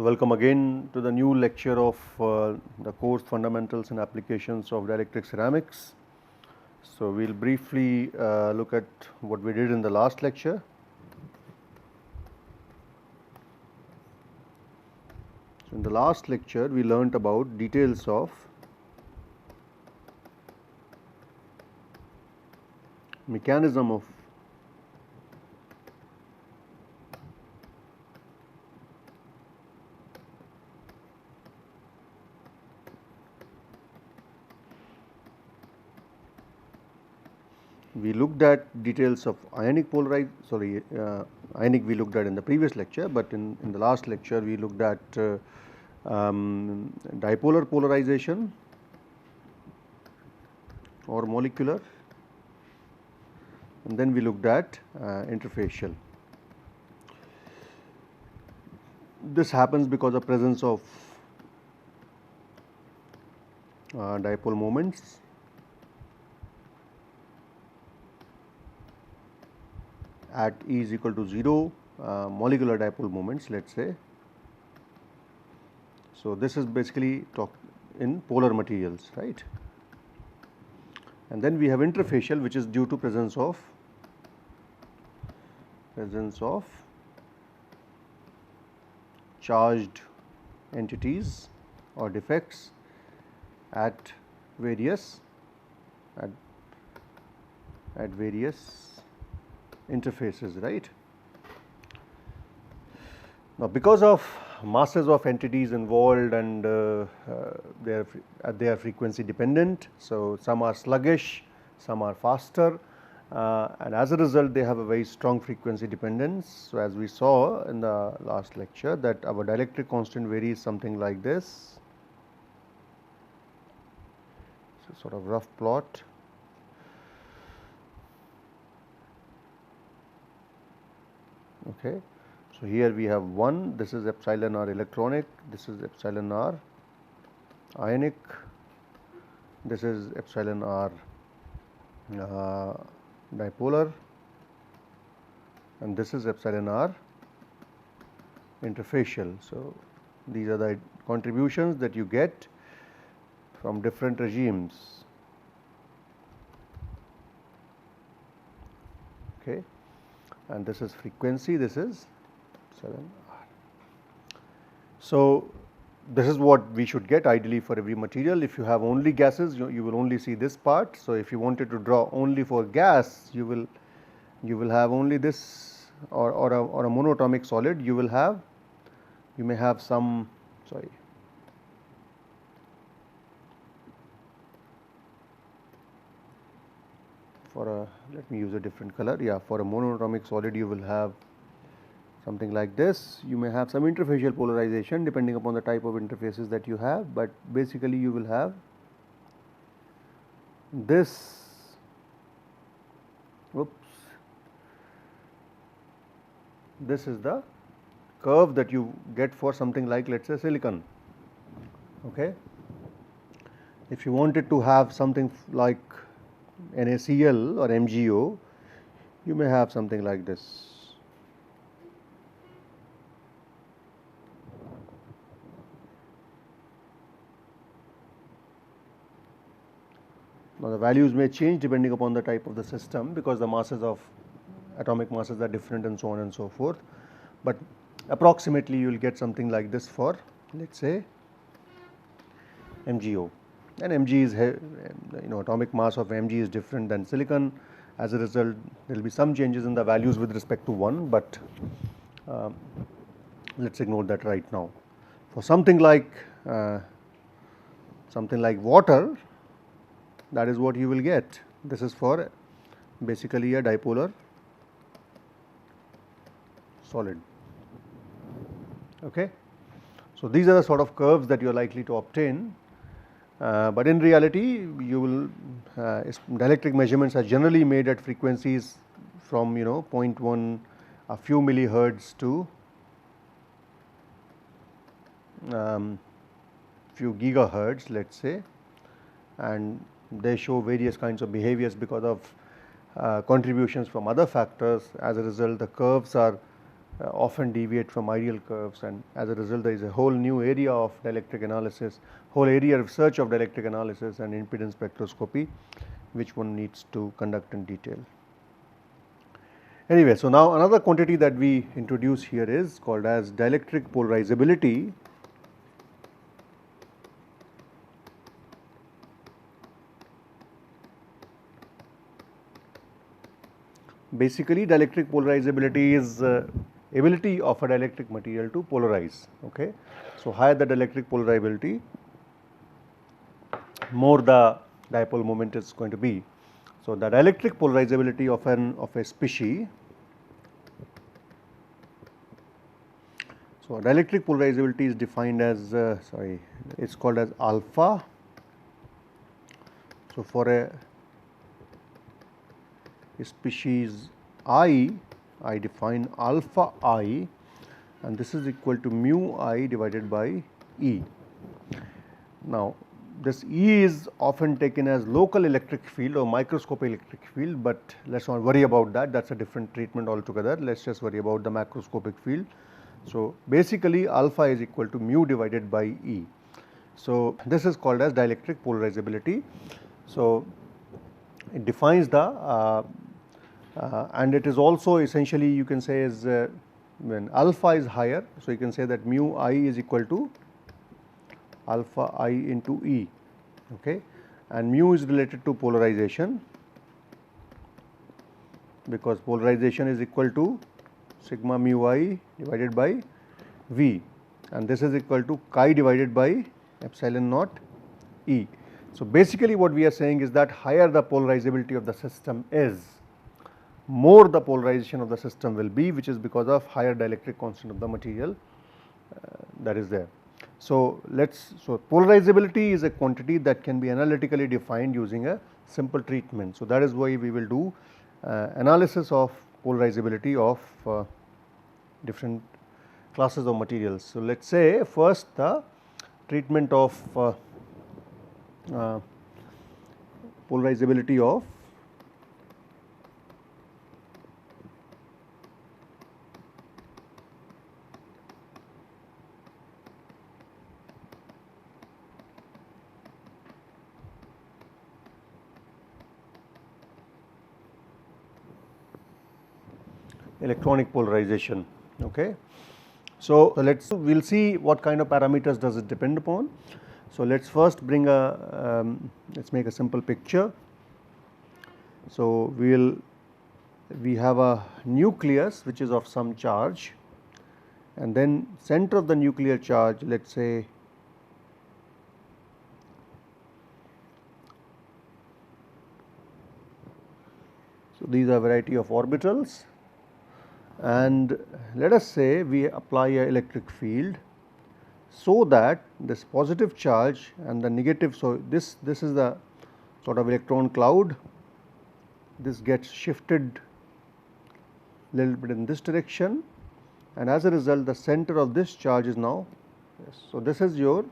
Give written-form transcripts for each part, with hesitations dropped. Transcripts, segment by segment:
welcome again to the new lecture of the course Fundamentals and Applications of Dielectric Ceramics. So, we will briefly look at what we did in the last lecture. So, in the last lecture we learnt about details of mechanism of we looked at details of ionic ionic we looked at in the previous lecture, but in the last lecture we looked at dipolar polarization or molecular, and then we looked at interfacial. This happens because of presence of dipole moments at E is equal to 0, molecular dipole moments, let us say. So, this is basically in polar materials, right. And then we have interfacial, which is due to presence of charged entities or defects at various interfaces, right. Now, because of masses of entities involved and they are frequency dependent. So, some are sluggish, some are faster, and as a result they have a very strong frequency dependence. So, as we saw in the last lecture that our dielectric constant varies something like this. So, sort of rough plot. Okay. So, here we have 1, this is epsilon r electronic, this is epsilon r ionic, this is epsilon r dipolar, and this is epsilon r interfacial. So, these are the contributions that you get from different regimes. Okay. And this is frequency, this is epsilon r. So, this is what we should get ideally for every material. If you have only gases, you will only see this part. So, if you wanted to draw only for gas, you will have only this, or a monatomic solid, you may have some, sorry, for a, let me use a different color, yeah, for a monatomic solid you will have something like this. You may have some interfacial polarization depending upon the type of interfaces that you have, but basically you will have this, this is the curve that you get for something like, let us say, silicon. Okay. If you wanted to have something like NaCl or MgO, you may have something like this. Now, the values may change depending upon the type of the system, because the masses of atomic masses are different and so on and so forth, but approximately you will get something like this for, let us say, MgO, and Mg is, atomic mass of Mg is different than silicon. As a result, there will be some changes in the values with respect to 1, but let us ignore that right now. For something like water, that is what you will get. This is for basically a dipolar solid. Okay. So, these are the sort of curves that you are likely to obtain, but in reality you will dielectric measurements are generally made at frequencies from 0.1 a few millihertz to few gigahertz, let us say, and they show various kinds of behaviors because of contributions from other factors. As a result, the curves are often deviate from ideal curves, and as a result there is a whole new area of dielectric analysis, whole area of research of dielectric analysis and impedance spectroscopy, which one needs to conduct in detail. Anyway, so now another quantity that we introduce here is called as dielectric polarizability. Basically, dielectric polarizability is ability of a dielectric material to polarize. Okay, so higher the dielectric polarizability, more the dipole moment is going to be. So the dielectric polarizability of a species. So dielectric polarizability is defined as it's called as alpha. So for a species I define alpha I, and this is equal to mu I divided by E. Now this E is often taken as local electric field or microscopic electric field, but let us not worry about that, that is a different treatment altogether. Let us just worry about the macroscopic field. So basically alpha is equal to mu divided by E. So this is called as dielectric polarizability. So it defines the and it is also essentially, you can say, is when alpha is higher. So you can say that mu I is equal to alpha I into E, okay, and mu is related to polarization, because polarization is equal to sigma mu I divided by V, and this is equal to chi divided by epsilon naught E. So basically what we are saying is that higher the polarizability of the system is, more the polarization of the system will be, which is because of higher dielectric constant of the material that is there. So polarizability is a quantity that can be analytically defined using a simple treatment. So that is why we will do analysis of polarizability of different classes of materials. So let us say first the treatment of polarizability of electronic polarization. Okay. So we will see what kind of parameters does it depend upon. So let us first bring a let us make a simple picture. So we have a nucleus which is of some charge, and then center of the nuclear charge, let us say so these are variety of orbitals, and let us say we apply a electric field so that this positive charge and the negative, so this is the sort of electron cloud, this gets shifted little bit in this direction, and as a result the center of this charge is now, so this is your,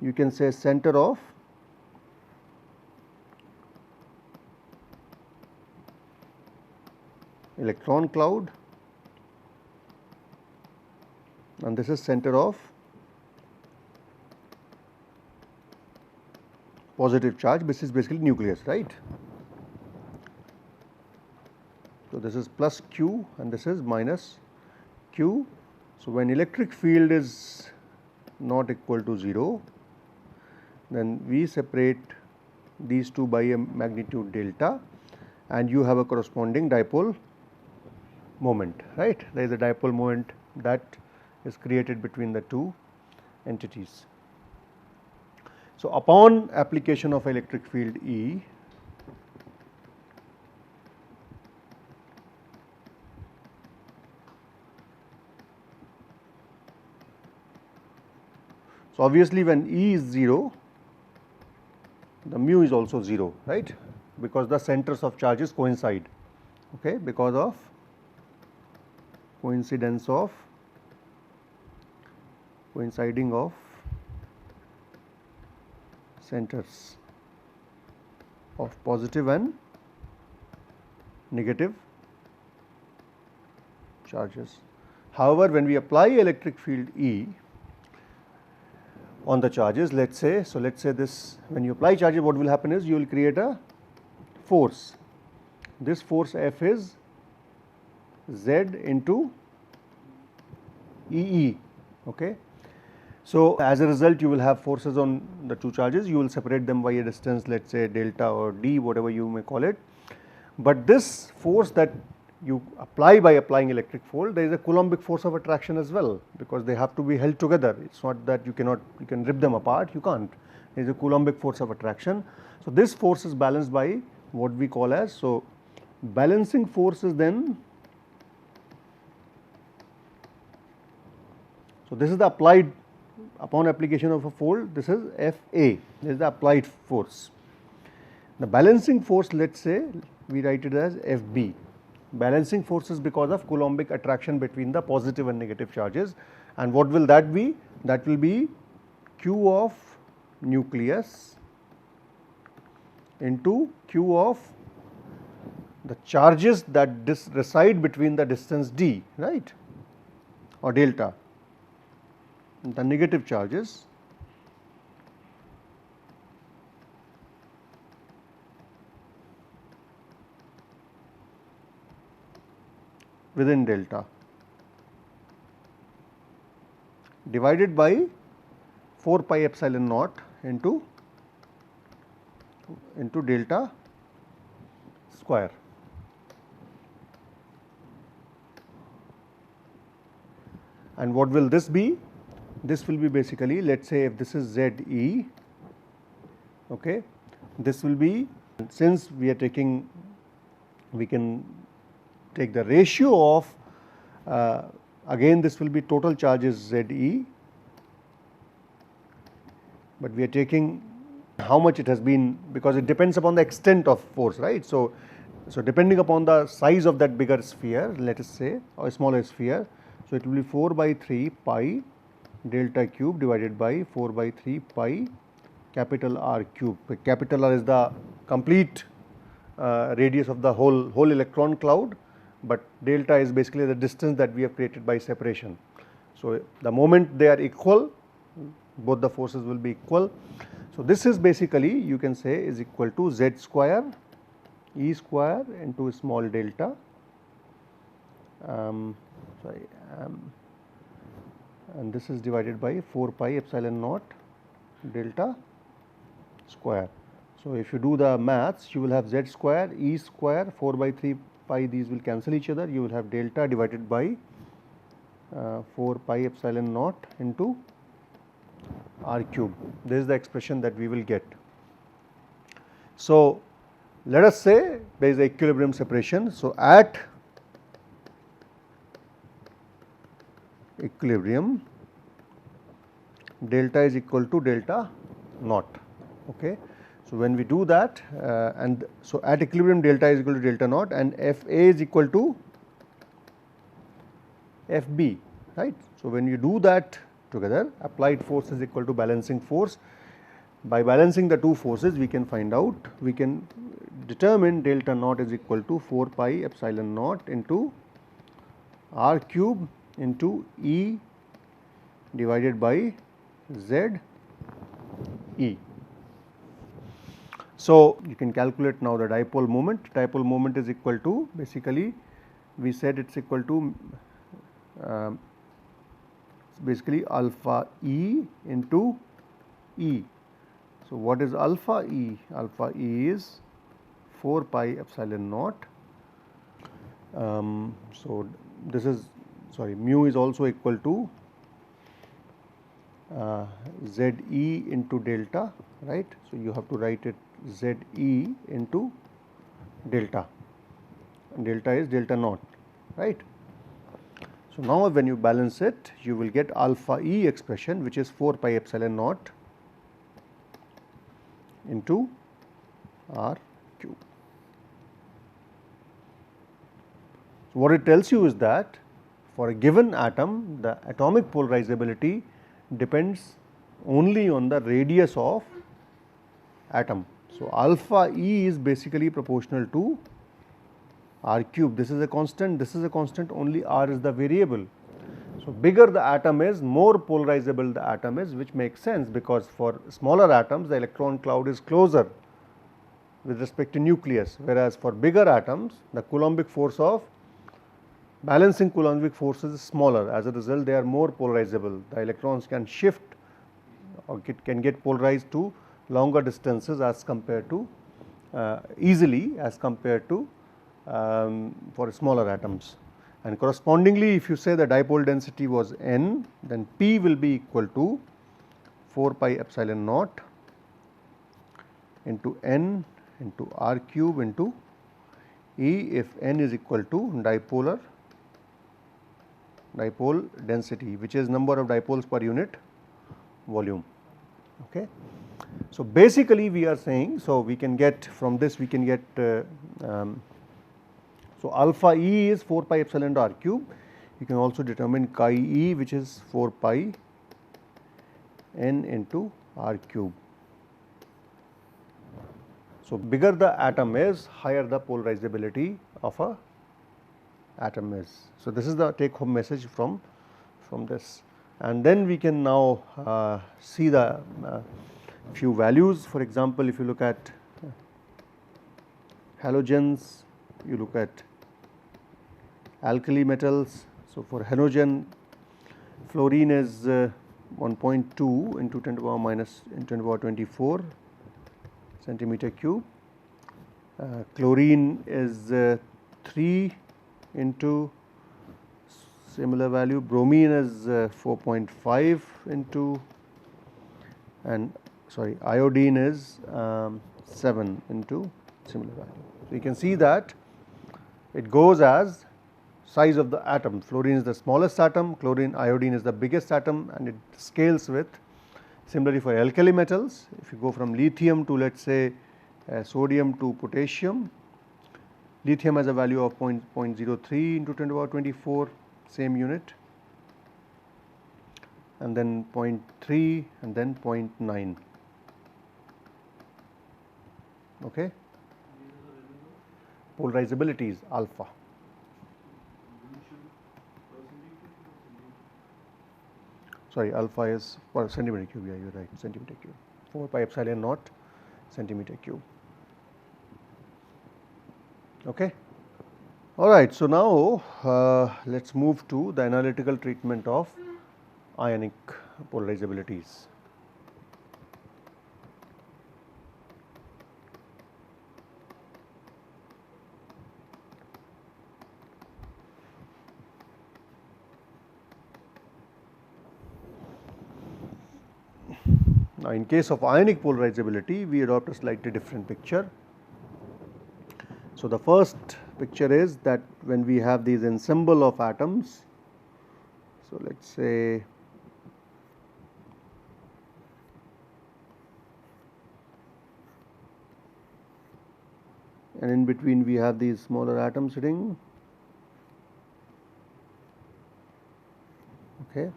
you can say, center of electron cloud, and this is center of positive charge. This is basically nucleus, right. So this is plus Q and this is minus Q. So when electric field is not equal to 0, then we separate these two by a magnitude delta, and you have a corresponding dipole moment, right. There is a dipole moment that is created between the two entities. So upon application of electric field E, so obviously when E is 0, the mu is also 0, right, because the centers of charges coincide, okay, because of coincidence of coinciding of centers of positive and negative charges. However, when we apply electric field E on the charges, let's say, so let's say this, when you apply charges, what will happen is you will create a force. This force F is Z into EE, okay. So as a result, you will have forces on the two charges, you will separate them by a distance, let's say delta or d, whatever you may call it. But this force that you apply by applying electric field, there is a Coulombic force of attraction as well, because they have to be held together. It's not that you can rip them apart, you can't. There is a Coulombic force of attraction. So this force is balanced by what we call as, so balancing force is then, so this is the applied, upon application of a fold, this is Fa, this is the applied force. The balancing force, let's say we write it as Fb. Balancing force is because of Coulombic attraction between the positive and negative charges, and what will that be? That will be Q of nucleus into Q of the charges that reside between the distance d, right, or delta, the negative charges within delta, divided by 4 pi epsilon naught into delta square. And what will this be? This will be basically, let's say if this is ZE, okay, this will be, since we are taking, we can take the ratio of, again this will be total charges ZE, but we are taking how much it has been, because it depends upon the extent of force, right. So depending upon the size of that bigger sphere, let us say, or a smaller sphere, so it will be 4 by 3 pi delta cube divided by 4 by 3 pi capital R cube. Capital R is the complete radius of the whole electron cloud, but delta is basically the distance that we have created by separation. So the moment they are equal, both the forces will be equal. So this is basically, you can say, is equal to Z square E square into small delta, and this is divided by 4 pi epsilon naught delta square. So if you do the maths, you will have Z square E square 4 by 3 pi, these will cancel each other, you will have delta divided by 4 pi epsilon naught into R cube. This is the expression that we will get. So let us say there is a equilibrium separation. So at equilibrium, delta is equal to delta naught, okay. So when we do that, and so at equilibrium delta is equal to delta naught, and Fa is equal to Fb, right. So when you do that together, applied force is equal to balancing force. By balancing the two forces, we can find out, we can determine delta naught is equal to 4 pi epsilon naught into R cube into E divided by Z E. So you can calculate now the dipole moment. Dipole moment is equal to, basically we said it's equal to basically alpha E into E. So what is alpha E? Alpha E is 4 pi epsilon naught. So this is, sorry, mu is also equal to ZE into delta, right. So you have to write it ZE into delta, and delta is delta naught, right. So now when you balance it, you will get alpha E expression, which is 4 pi epsilon naught into R cube. So what it tells you is that for a given atom, the atomic polarizability depends only on the radius of atom. So alpha E is basically proportional to R cube. This is a constant, this is a constant, only R is the variable. So, bigger the atom is, more polarizable the atom is, which makes sense, because for smaller atoms the electron cloud is closer with respect to nucleus, whereas for bigger atoms the Coulombic force of balancing Coulombic forces is smaller. As a result, they are more polarizable. The electrons can shift or can get polarized to longer distances as compared to easily as compared to for smaller atoms. And correspondingly, if you say the dipole density was n, then P will be equal to 4 pi epsilon naught into n into r cube into E, if n is equal to dipole density, which is number of dipoles per unit volume. Okay. So, basically we are saying, so we can get from this, we can get so alpha E is 4 pi epsilon r cube. You can also determine chi E, which is 4 pi n into r cube. So, bigger the atom is, higher the polarizability of a atom is. So, this is the take home message from this, and then we can now see the few values. For example, if you look at halogens, you look at alkali metals. So, for halogen, fluorine is 1.2 into 10 to the power minus 10 to the power 24 centimeter cube. Chlorine is 3 into similar value. Bromine is 4.5 into, and sorry, iodine is 7 into similar value. So, you can see that it goes as size of the atom. Fluorine is the smallest atom, chlorine, iodine is the biggest atom, and it scales with. Similarly, for alkali metals, if you go from lithium to, let us say, sodium to potassium, lithium has a value of 0.03 into 10 to the power 24, same unit, and then 0.3 and then 0.9. Okay. Polarizability is alpha. Sorry, alpha is per centimeter cube. Yeah, you are right, centimeter cube. 4 pi epsilon naught centimeter cube. Okay. All right. So, now let us move to the analytical treatment of ionic polarizabilities. Now, in case of ionic polarizability, we adopt a slightly different picture. So, the first picture is that when we have these ensemble of atoms, so let us say and in between we have these smaller atoms sitting. Okay.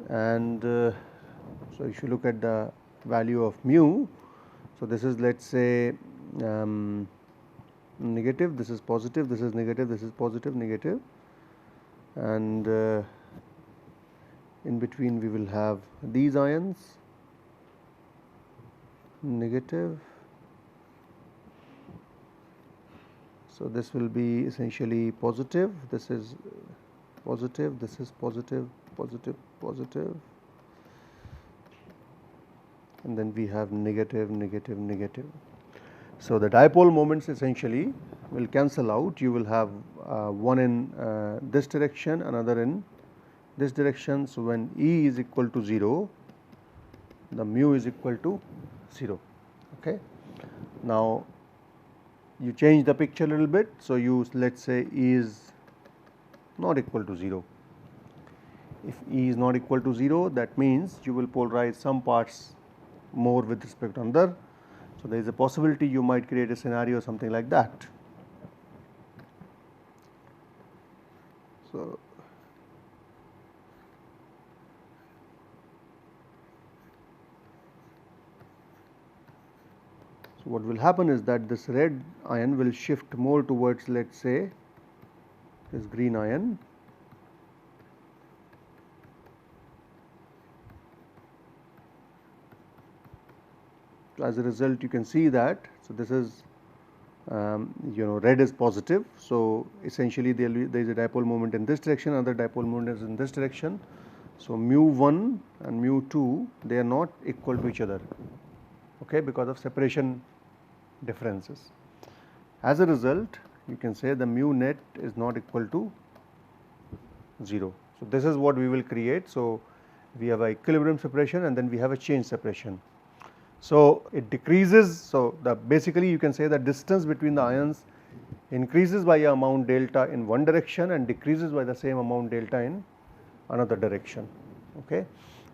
And so, if you look at the value of mu, so this is, let us say, negative, this is positive, this is negative, this is positive, negative, and in between we will have these ions, negative. So, this will be essentially positive, this is positive, this is positive, positive, positive, and then we have negative, negative, negative. So, the dipole moments essentially will cancel out. You will have one in this direction, another in this direction. So, when E is equal to 0, the mu is equal to 0. Okay. Now, you change the picture a little bit. So, you let us say E is not equal to 0. If E is not equal to 0, that means you will polarize some parts more with respect to another. So, there is a possibility you might create a scenario something like that. So, what will happen is that this red ion will shift more towards, let us say, this green ion, So as a result, you can see that. So this is red is positive. So essentially there is a dipole moment in this direction, another dipole moment is in this direction. So mu 1 and mu 2, they are not equal to each other, okay, because of separation differences. As a result, you can say the mu net is not equal to 0. So this is what we will create. So we have a equilibrium separation and then we have a change separation. So it decreases. So basically you can say the distance between the ions increases by a amount delta in one direction and decreases by the same amount delta in another direction, okay.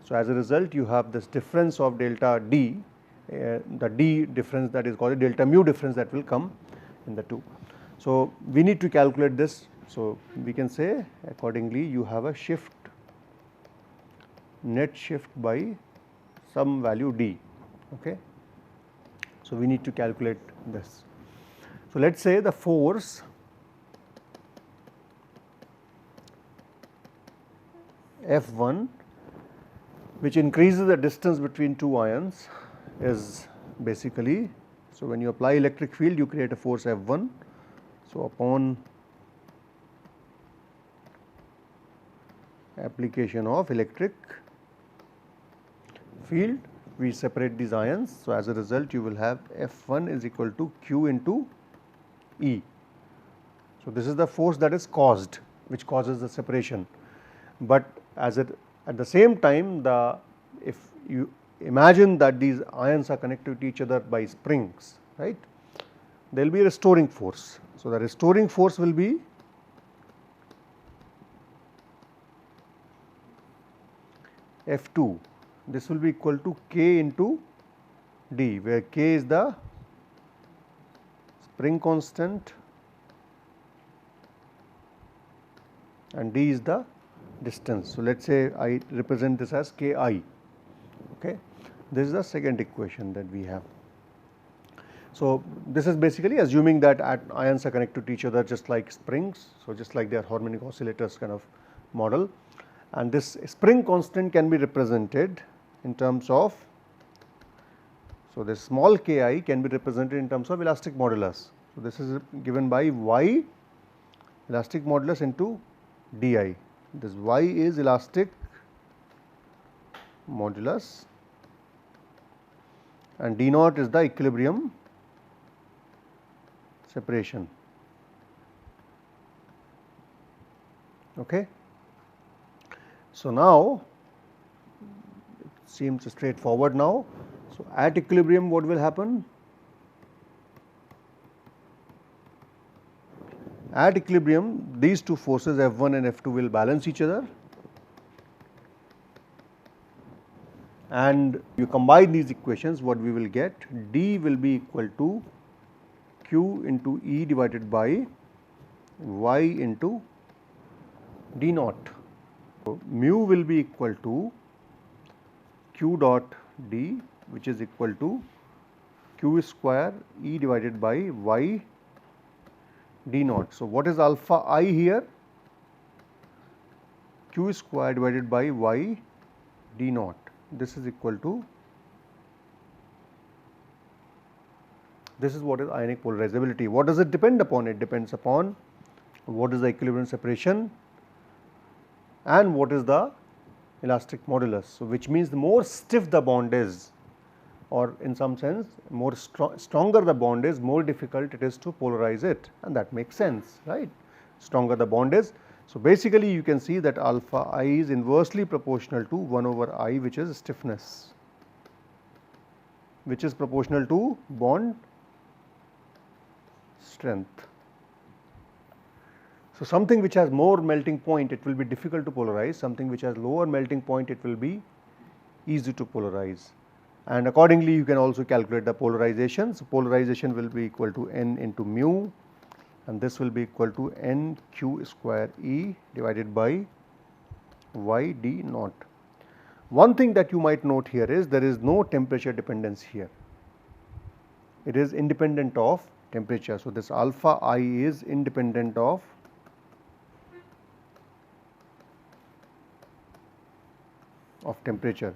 So as a result, you have this difference of delta D, the D difference, that is called delta mu difference, that will come in the two. So we need to calculate this. So we can say accordingly you have a shift, net shift by some value D, okay. So we need to calculate this. So let us say the force F1, which increases the distance between two ions, is basically, so when you apply electric field you create a force F1. So upon application of electric field, we separate these ions. So as a result, you will have F1 is equal to Q into E. So this is the force that is caused, which causes the separation. But at the same time, if you imagine that these ions are connected to each other by springs, right, there will be a restoring force. So the restoring force will be F2. This will be equal to K into D, where K is the spring constant and D is the distance. So let us say I represent this as Ki, okay. This is the second equation that we have. So this is basically assuming that ions are connected to each other just like springs, so just like their harmonic oscillators kind of model, and this spring constant can be represented in terms of, so this small Ki can be represented in terms of elastic modulus. So this is given by Y elastic modulus into Di. This Y is elastic modulus and D naught is the equilibrium separation, okay. So now it seems straightforward now. So at equilibrium what will happen? At equilibrium these two forces F1 and F2 will balance each other, and you combine these equations, what we will get, D will be equal to Q into E divided by Y into D naught. So mu will be equal to Q dot D, which is equal to Q square E divided by Y D naught. So what is alpha I here? Q square divided by Y D naught. This is equal to, this is what is ionic polarizability. What does it depend upon? It depends upon what is the equilibrium separation and what is the elastic modulus. So which means the more stiff the bond is, or in some sense more stronger the bond is, more difficult it is to polarize it, and that makes sense, right. Stronger the bond is. So basically you can see that alpha I is inversely proportional to 1 over I, which is stiffness, which is proportional to bond strength. So something which has more melting point, it will be difficult to polarize, something which has lower melting point, it will be easy to polarize, and accordingly you can also calculate the polarization. So polarization will be equal to N into mu, and this will be equal to N Q square E divided by Y D naught. One thing that you might note here is there is no temperature dependence here, it is independent of temperature. So this alpha I is independent of temperature.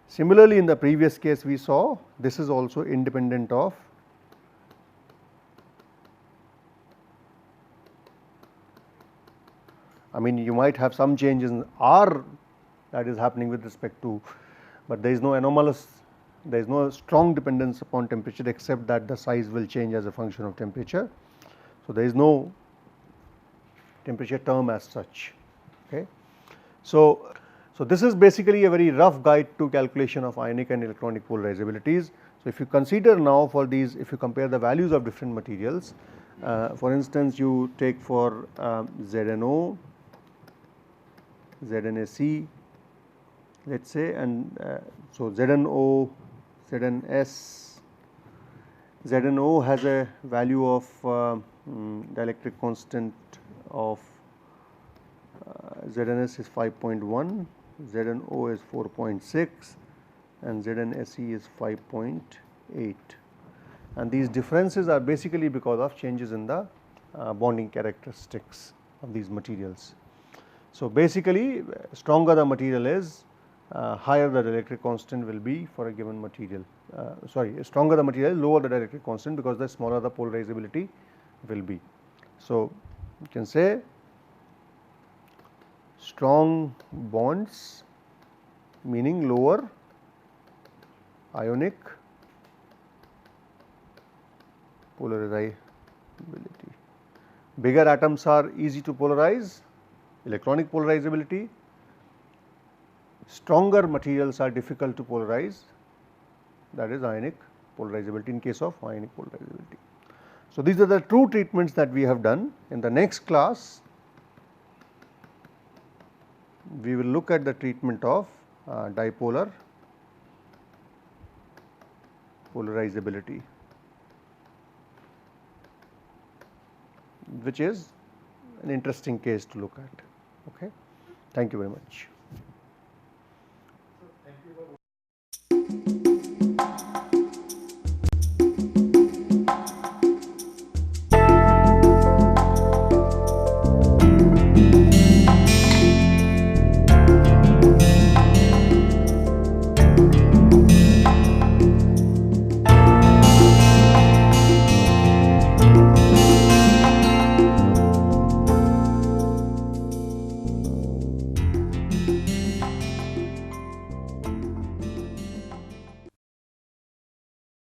Similarly, in the previous case we saw this is also independent of you might have some change in R that is happening with respect to, but there is no anomalous, there is no strong dependence upon temperature except that the size will change as a function of temperature. So, there is no temperature term as such. Okay. So, this is basically a very rough guide to calculation of ionic and electronic polarizabilities. So, if you consider now for these, if you compare the values of different materials, for instance you take for ZNO, ZnAc, let us say, and so ZnO, ZnS, ZnO has a value of the electric constant of ZnS is 5.1, ZnO is 4.6 and ZnSe is 5.8, and these differences are basically because of changes in the bonding characteristics of these materials. So, basically stronger the material is, higher the dielectric constant will be for a given material, stronger the material, lower the dielectric constant, because the smaller the polarizability will be. So, you can say strong bonds meaning lower ionic polarizability. Bigger atoms are easy to polarize, electronic polarizability. Stronger materials are difficult to polarize, that is ionic polarizability in case of ionic polarizability. So, these are the two treatments that we have done. In the next class, we will look at the treatment of dipolar polarizability, which is an interesting case to look at. Okay. Thank you very much.